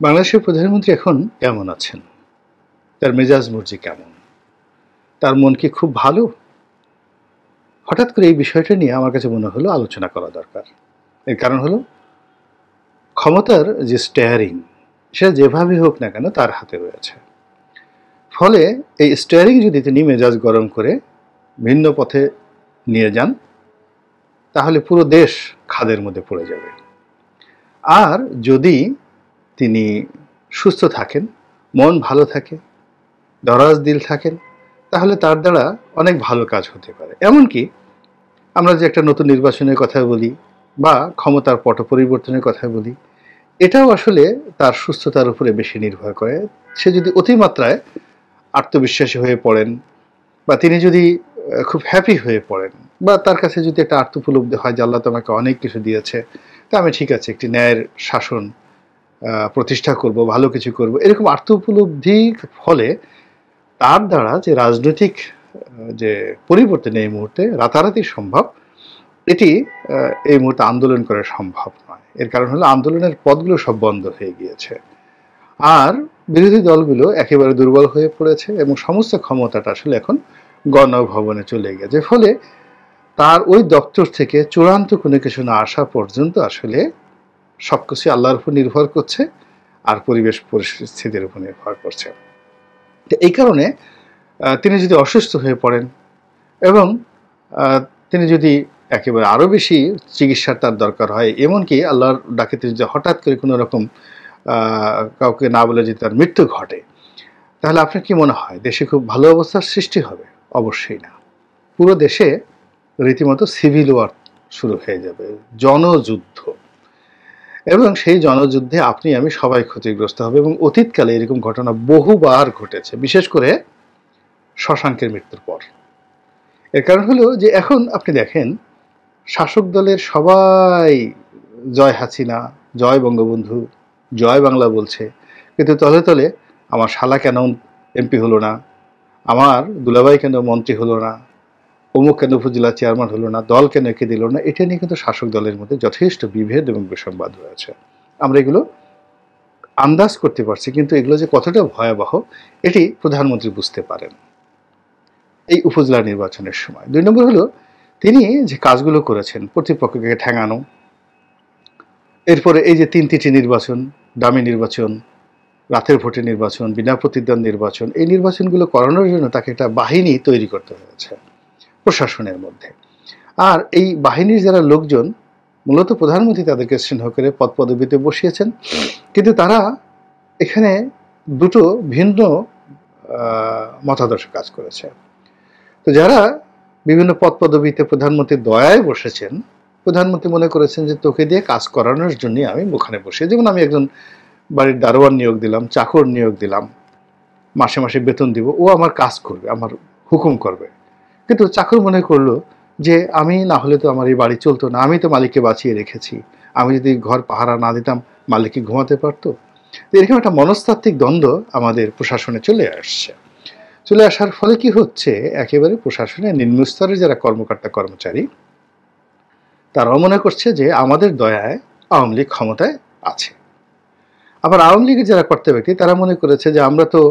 বাংলাদেশের প্রধানমন্ত্রী এখন কেমন আছেন? তার মেজাজ মর্জি কেমন? তার মন কি খুব ভালো? হঠাৎ করে এই বিষয়টা নিয়ে আমার কাছে মনে হলো আলোচনা করা দরকার। এর কারণ হলো ক্ষমতার যে স্টিয়ারিং সেটা যেভাবেই হোক না কেন তার হাতে রয়েছে। ফলে এই স্টিয়ারিং যদি তিনি মেজাজ গরম করে ভিন্ন পথে নিয়ে যান তাহলে পুরো দেশ খাদের মধ্যে পড়ে যাবে। আর যদি তিনি সুস্থ থাকেন, মন ভালো থাকে, দরাজ দিল থাকেন, তাহলে তার দ্বারা অনেক ভালো কাজ হতে পারে। এমনকি আমরা যে একটা নতুন নির্বাচনের কথা বলি বা ক্ষমতার পট পরিবর্তনের কথা বলি, এটাও আসলে তার সুস্থতার উপরে বেশি নির্ভর করে। সে যদি অতিমাত্রায় আত্মবিশ্বাসী হয়ে পড়েন বা তিনি যদি খুব হ্যাপি হয়ে পড়েন বা তার কাছে যদি একটা আত্মোপলব্ধি হয় যে আল্লাহ তোমাকে অনেক কিছু দিয়েছে, তা আমি ঠিক আছে একটি ন্যায়ের শাসন প্রতিষ্ঠা করব, ভালো কিছু করব, এরকম আত্মোপলব্ধির ফলে তার দ্বারা যে রাজনৈতিক যে পরিবর্তন এই মুহূর্তে রাতারাতি সম্ভব, এটি এই মুহূর্তে আন্দোলন করা সম্ভব নয়। এর কারণ হলো আন্দোলনের পথগুলো সব বন্ধ হয়ে গিয়েছে, আর বিরোধী দলগুলো একেবারে দুর্বল হয়ে পড়েছে এবং সমস্ত ক্ষমতাটা আসলে এখন গণভবনে চলে গেছে। ফলে তার ওই দপ্তর থেকে চূড়ান্ত কোনো কিছু না আসা পর্যন্ত আসলে সবকিছু আল্লাহর উপর নির্ভর করছে আর পরিবেশ পরিস্থিতির উপর নির্ভর করছে। এই কারণে তিনি যদি অসুস্থ হয়ে পড়েন এবং তিনি যদি একেবারে আরও বেশি চিকিৎসার তার দরকার হয়, এমনকি আল্লাহর ডাকে তিনি যদি হঠাৎ করে কোনো রকম কাউকে না বলে যদি তার মৃত্যু ঘটে, তাহলে আপনার কি মনে হয় দেশে খুব ভালো অবস্থার সৃষ্টি হবে? অবশ্যই না। পুরো দেশে রীতিমতো সিভিল ওয়ার শুরু হয়ে যাবে, জনযুদ্ধ। এবং সেই জনযুদ্ধে আপনি আমি সবাই ক্ষতিগ্রস্ত হবে। এবং অতীতকালে এরকম ঘটনা বহুবার ঘটেছে, বিশেষ করে শশাঙ্কের মৃত্যুর পর। এর কারণ হলো যে এখন আপনি দেখেন শাসক দলের সবাই জয় হাসিনা, জয় বঙ্গবন্ধু, জয় বাংলা বলছে, কিন্তু তলে তলে আমার শালা কেন এমপি হলো না, আমার দুলাভাই কেন মন্ত্রী হলো না, অমুক কেন উপজেলা চেয়ারম্যান হলো না, দল কেন একে দিল না, এটা নিয়ে কিন্তু শাসক দলের মধ্যে যথেষ্ট বিভেদ এবং বিসংবাদ রয়েছে। আমরা এগুলো আন্দাজ করতে পারছি, কিন্তু এগুলো যে কতটা ভয়াবহ এটি প্রধানমন্ত্রী বুঝতে পারেন এই উপজেলা নির্বাচনের সময়। 2 নম্বর হলো তিনি যে কাজগুলো করেছেন প্রতিপক্ষকে ঠেঙানো, এরপরে এই যে 3টি নির্বাচন, দামি নির্বাচন, রাতের ভোটে নির্বাচন, বিনা প্রতিদ্বন্দ্বী নির্বাচন, এই নির্বাচনগুলো করানোর জন্য তাকে একটা বাহিনী তৈরি করতে হয়েছে প্রশাসনের মধ্যে। আর এই বাহিনীর যারা লোকজন, মূলত প্রধানমন্ত্রী তাদেরকে স্নেহ করে পদ পদবিতে বসিয়েছেন, কিন্তু তারা এখানে দুটো ভিন্ন মতাদর্শে কাজ করেছে। তো যারা বিভিন্ন পদ পদবিতে প্রধানমন্ত্রীর দয়ায় বসেছেন, প্রধানমন্ত্রী মনে করেছেন যে তোকে দিয়ে কাজ করানোর জন্য আমি ওখানে বসে, যেমন আমি একজন বাড়ির দারোয়ান নিয়োগ দিলাম, চাকর নিয়োগ দিলাম, মাসে মাসে বেতন দিব, ও আমার কাজ করবে, আমার হুকুম করবে। কিন্তু চাকর মনে করলো যে আমি না হলে তো আমার এই বাড়ি চলতো না, আমি তো মালিককে বাঁচিয়ে রেখেছি, আমি যদি ঘর পাহারা না দিতাম মালিক কি ঘুমাতে পারতো? এরকম একটা মনস্তাত্ত্বিক দ্বন্দ্ব আমাদের প্রশাসনে চলে আসছে। চলে আসার ফলে কি হচ্ছে, একেবারে প্রশাসনের নিম্নস্তরের যারা কর্মকর্তা কর্মচারী, তারাও মনে করছে যে আমাদের দয়ায় আওয়ামী লীগ ক্ষমতায় আছে। আবার আওয়ামী লীগের যারা কর্তা ব্যক্তি, তারা মনে করেছে যে আমরা তো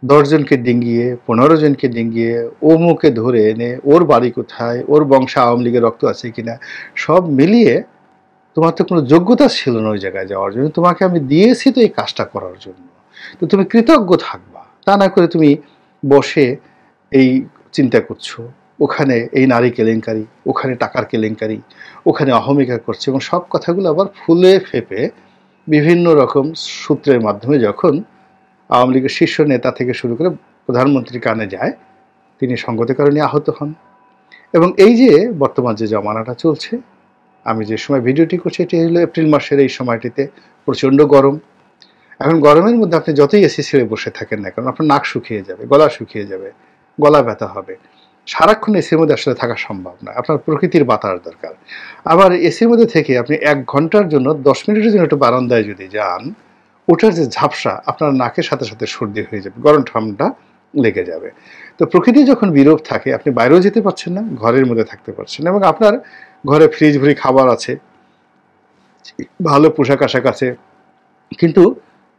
10 জনকে ডিঙ্গিয়ে 15 জনকে ডিঙ্গিয়ে ও মুখে ধরে এনে ওর বাড়ি কোথায়, ওর বংশে আওয়ামী লীগের রক্ত আছে কিনা, সব মিলিয়ে তোমার তো কোনো যোগ্যতা ছিল না ওই জায়গায় যাওয়ার জন্য, তোমাকে আমি দিয়েছি তো এই কাজটা করার জন্য, তো তুমি কৃতজ্ঞ থাকবা। তা না করে তুমি বসে এই চিন্তা করছো, ওখানে এই নারী কেলেঙ্কারি, ওখানে টাকার কেলেঙ্কারি, ওখানে অহমিকা করছে, এবং সব কথাগুলো আবার ফুলে ফেপে বিভিন্ন রকম সূত্রের মাধ্যমে যখন আওয়ামী লীগের শীর্ষ নেতা থেকে শুরু করে প্রধানমন্ত্রীর কানে যায়, তিনি সঙ্গতের কারণে আহত হন। এবং এই যে বর্তমান যে জমানাটা চলছে, আমি যে সময় ভিডিওটি করছি এটি হলো এপ্রিল মাসের এই সময়টিতে প্রচণ্ড গরম। এখন গরমের মধ্যে আপনি যতই এসি ছেড়ে বসে থাকেন না, কারণ আপনার নাক শুকিয়ে যাবে, গলা শুকিয়ে যাবে, গলা ব্যথা হবে, সারাক্ষণ এসির মধ্যে আসলে থাকা সম্ভব না, আপনার প্রকৃতির বাতাস দরকার। আবার এসির মধ্যে থেকে আপনি 1 ঘন্টার জন্য 10 মিনিটের জন্য একটু বারান্দায় যদি যান, ওটার যে ঝাপসা আপনার নাকের সাথে সাথে সর্দি হয়ে যাবে, গরম ঠান্ডা লেগে যাবে। তো প্রকৃতি যখন বিরূপ থাকে, আপনি বাইরেও যেতে পারছেন না, ঘরের মধ্যে থাকতে পারছেন না, এবং আপনার ঘরে ফ্রিজ ভরি খাবার আছে, ভালো পোশাক আশাক আছে, কিন্তু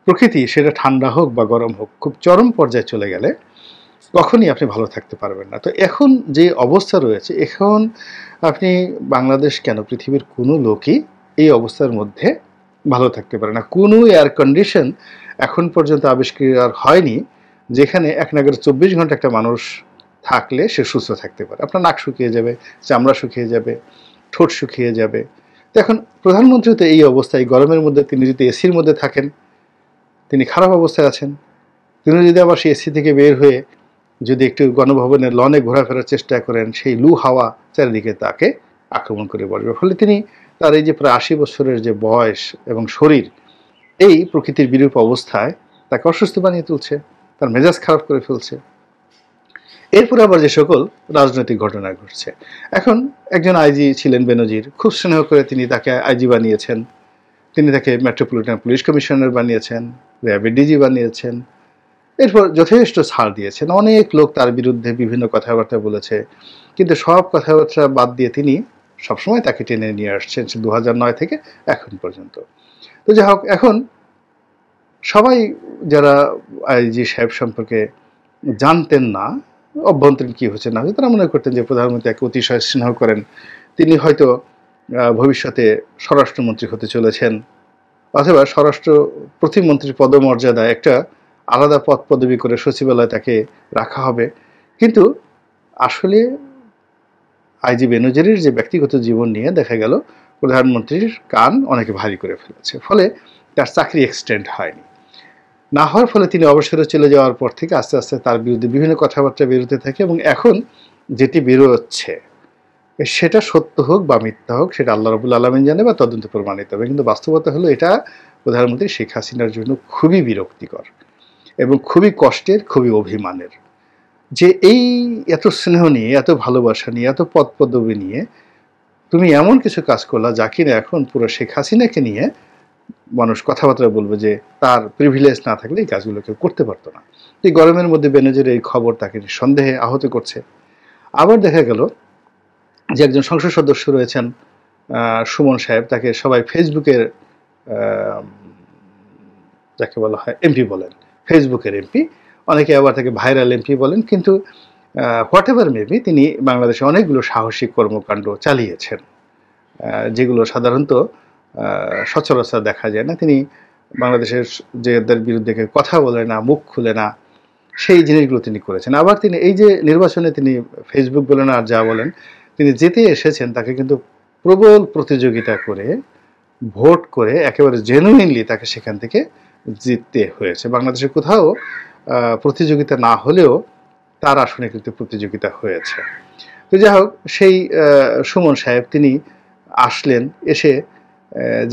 প্রকৃতি সেটা ঠান্ডা হোক বা গরম হোক খুব চরম পর্যায়ে চলে গেলে কখনই আপনি ভালো থাকতে পারবেন না। তো এখন যে অবস্থা রয়েছে, এখন আপনি বাংলাদেশ কেন পৃথিবীর কোনো লোকই এই অবস্থার মধ্যে ভালো থাকতে পারে না। কোনো এয়ার কন্ডিশন এখন পর্যন্ত আবিষ্কার হয়নি যেখানে এক নাগারে 24 ঘন্টা একটা মানুষ থাকলে সে সুস্থ থাকতে পারে। আপনার নাক শুকিয়ে যাবে, চামড়া শুকিয়ে যাবে, ঠোঁট শুকিয়ে যাবে। তো এখন প্রধানমন্ত্রী তো এই অবস্থায় গরমের মধ্যে তিনি যদি এসির মধ্যে থাকেন, তিনি খারাপ অবস্থায় আছেন। তিনি যদি আবার সেই এসি থেকে বের হয়ে যদি একটু গণভবনের লনে ঘোরাফেরার চেষ্টা করেন, সেই লু হাওয়া চারিদিকে তাকে আক্রমণ করে বসবে। ফলে তিনি তার এই যে প্রায় 80 বছরের যে বয়স এবং শরীর, এই প্রকৃতির বিরূপ অবস্থায় তাকে অসুস্থ বানিয়ে তুলছে, তার মেজাজ খারাপ করে ফেলছে। এরপরে আবার যে সকল রাজনৈতিক ঘটনা ঘটছে, এখন একজন আইজি ছিলেন বেনজির, খুব স্নেহ করে তিনি তাকে আইজি বানিয়েছেন, তিনি তাকে মেট্রোপলিটন পুলিশ কমিশনার বানিয়েছেন, র্যাবের ডিজি বানিয়েছেন, এরপর যথেষ্ট ছাড় দিয়েছেন। অনেক লোক তার বিরুদ্ধে বিভিন্ন কথাবার্তা বলেছে, কিন্তু সব কথাবার্তা বাদ দিয়ে তিনি সবসময় তাকে টেনে নিয়ে আসছেন 2009 থেকে এখন পর্যন্ত। তো যাই হোক, এখন সবাই যারা আইজি সাহেব সম্পর্কে জানতেন না অভ্যন্তরীণ কি হচ্ছে না হচ্ছে, তারা মনে করতেন যে প্রধানমন্ত্রী একে অতিশয় স্নেহ করেন, তিনি হয়তো ভবিষ্যতে স্বরাষ্ট্রমন্ত্রী হতে চলেছেন, অথবা স্বরাষ্ট্র প্রতিমন্ত্রীর পদমর্যাদায় একটা আলাদা পদ পদবি করে সচিবালয়ে তাকে রাখা হবে। কিন্তু আসলে আইজি বেনজিরের যে ব্যক্তিগত জীবন নিয়ে দেখা গেল প্রধানমন্ত্রীর কান অনেকে ভারী করে ফেলেছে, ফলে তার চাকরি এক্সটেন্ড হয়নি। না হওয়ার ফলে তিনি অবসরে চলে যাওয়ার পর থেকে আস্তে আস্তে তার বিরুদ্ধে বিভিন্ন কথাবার্তা বেরোতে থাকে, এবং এখন যেটি বেরোচ্ছে সেটা সত্য হোক বা মিথ্যা হোক সেটা আল্লাহ রাব্বুল আলামিন জানে বা তদন্ত প্রমাণিত হবে। কিন্তু বাস্তবতা হলো এটা প্রধানমন্ত্রী শেখ হাসিনার জন্য খুবই বিরক্তিকর এবং খুবই কষ্টের, খুবই অভিমানের, যে এই এত স্নেহ নিয়ে, এত ভালোবাসা নিয়ে, এত পদ পদবি নিয়ে তুমি এমন কিছু কাজ করলা যা কিনা এখন পুরো শেখ হাসিনাকে নিয়ে মানুষ কথাবার্তা বলবে যে তার প্রিভিলেজ না থাকলে এই কাজগুলো কেউ করতে পারতো না। এই গরমের মধ্যে বেনজির এই খবর তাকে সন্দেহে আহত করছে। আবার দেখা গেল যে একজন সংসদ সদস্য রয়েছেন সুমন সাহেব, তাকে সবাই ফেসবুকের যাকে বলা হয় এমপি বলেন, ফেসবুকের এমপি, অনেকে আবার তাকে ভাইরাল এমপি বলেন। কিন্তু হোয়াট এভার মেবি, তিনি বাংলাদেশে অনেকগুলো সাহসিক কর্মকাণ্ড চালিয়েছেন যেগুলো সাধারণত সচরাচর দেখা যায় না। তিনি বাংলাদেশের যেদের বিরুদ্ধে কথা বলে না, মুখ খুলে না, সেই জিনিসগুলো তিনি করেছেন। আবার তিনি এই যে নির্বাচনে তিনি ফেসবুক বলেন আর যা বলেন, তিনি যেতে এসেছেন তাকে কিন্তু প্রবল প্রতিযোগিতা করে ভোট করে একেবারে জেনুইনলি তাকে সেখান থেকে জিততে হয়েছে। বাংলাদেশে কোথাও প্রতিযোগিতা না হলেও তার আসনে কিন্তু প্রতিযোগিতা হয়েছে। তো যাই হোক, সেই সুমন সাহেব তিনি আসলেন, এসে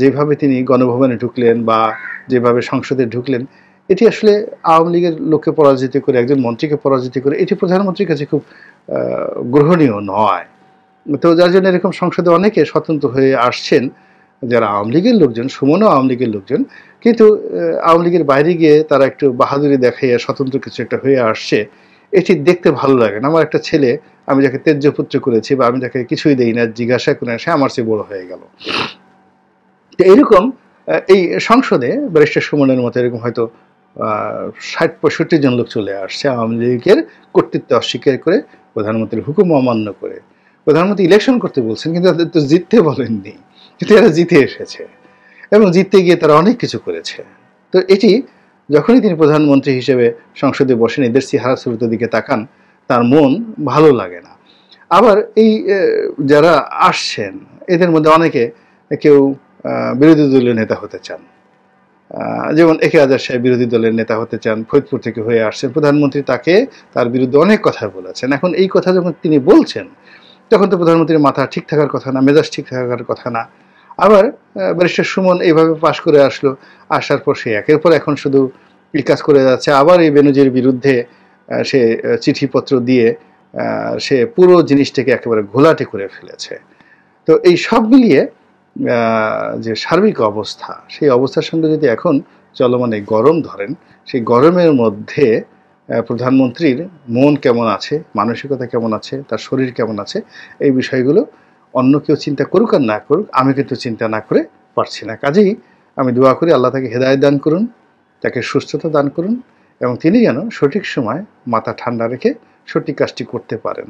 যেভাবে তিনি গণভবনে ঢুকলেন বা যেভাবে সংসদে ঢুকলেন, এটি আসলে আওয়ামী লীগের লোককে পরাজিত করে, একজন মন্ত্রীকে পরাজিত করে, এটি প্রধানমন্ত্রীর কাছে খুব গ্রহণীয় নয়। তো যার জন্য এরকম সংসদে অনেকে স্বতন্ত্র হয়ে আসছেন যারা আওয়ামী লীগের লোকজন, সুমনও আওয়ামী লীগের লোকজন, কিন্তু আওয়ামী লীগের বাইরে গিয়ে তারা একটু বাহাদুরি দেখাইয়া স্বতন্ত্র কিছু একটা হয়ে আসছে, এটি দেখতে ভালো লাগে না। আমার একটা ছেলে, আমি যাকে তেজ্যপুত্র করেছি বা আমি যাকে কিছুই দেই না, জিজ্ঞাসা করে সে আমার চেয়ে বড় হয়ে গেল। তো এইরকম এই সংসদে ব্যারিস্টার সুমনের মতো এরকম হয়তো 60-65 জন লোক চলে আসছে আওয়ামী লীগের কর্তৃত্ব অস্বীকার করে, প্রধানমন্ত্রীর হুকুম অমান্য করে। প্রধানমন্ত্রী ইলেকশন করতে বলছেন, কিন্তু তাদের তো জিততে বলেননি, কিন্তু এরা জিতে এসেছে এবং জিততে গিয়ে তারা অনেক কিছু করেছে। তো এটি যখনই তিনি প্রধানমন্ত্রী হিসেবে সংসদে বসেন, এদের চেহারা সুরতের দিকে তাকান, তার মন ভালো লাগে না। আবার এই যারা আসছেন এদের মধ্যে অনেকে কেউ বিরোধী দলীয় নেতা হতে চান, যেমন একে আজাদ সাহেব বিরোধী দলের নেতা হতে চান, ফরিদপুর থেকে হয়ে আসছেন। প্রধানমন্ত্রী তাকে তার বিরুদ্ধে অনেক কথা বলেছেন। এখন এই কথা যখন তিনি বলছেন তখন তো প্রধানমন্ত্রীর মাথা ঠিক থাকার কথা না, মেজাজ ঠিক থাকার কথা না। আবার ব্যারিস্টার সুমন এইভাবে পাশ করে আসলো, আসার পর সে একের পর এখন শুধু কাজ করে যাচ্ছে। আবার এই বেনজির বিরুদ্ধে সে চিঠিপত্র দিয়ে সে পুরো জিনিসটাকে একেবারে ঘোলাটে করে ফেলেছে। তো এই সব মিলিয়ে যে সার্বিক অবস্থা, সেই অবস্থার সঙ্গে যদি এখন চলমান এই গরম ধরেন, সেই গরমের মধ্যে প্রধানমন্ত্রীর মন কেমন আছে, মানসিকতা কেমন আছে, তার শরীর কেমন আছে, এই বিষয়গুলো অন্য কেউ চিন্তা করুক আর না করুক, আমি কিন্তু চিন্তা না করে পারছি না। কাজেই আমি দোয়া করি আল্লাহ তাকে হেদায়েত দান করুন, তাকে সুস্থতা দান করুন এবং তিনি যেন সঠিক সময় মাথা ঠান্ডা রেখে সঠিক কাজটি করতে পারেন।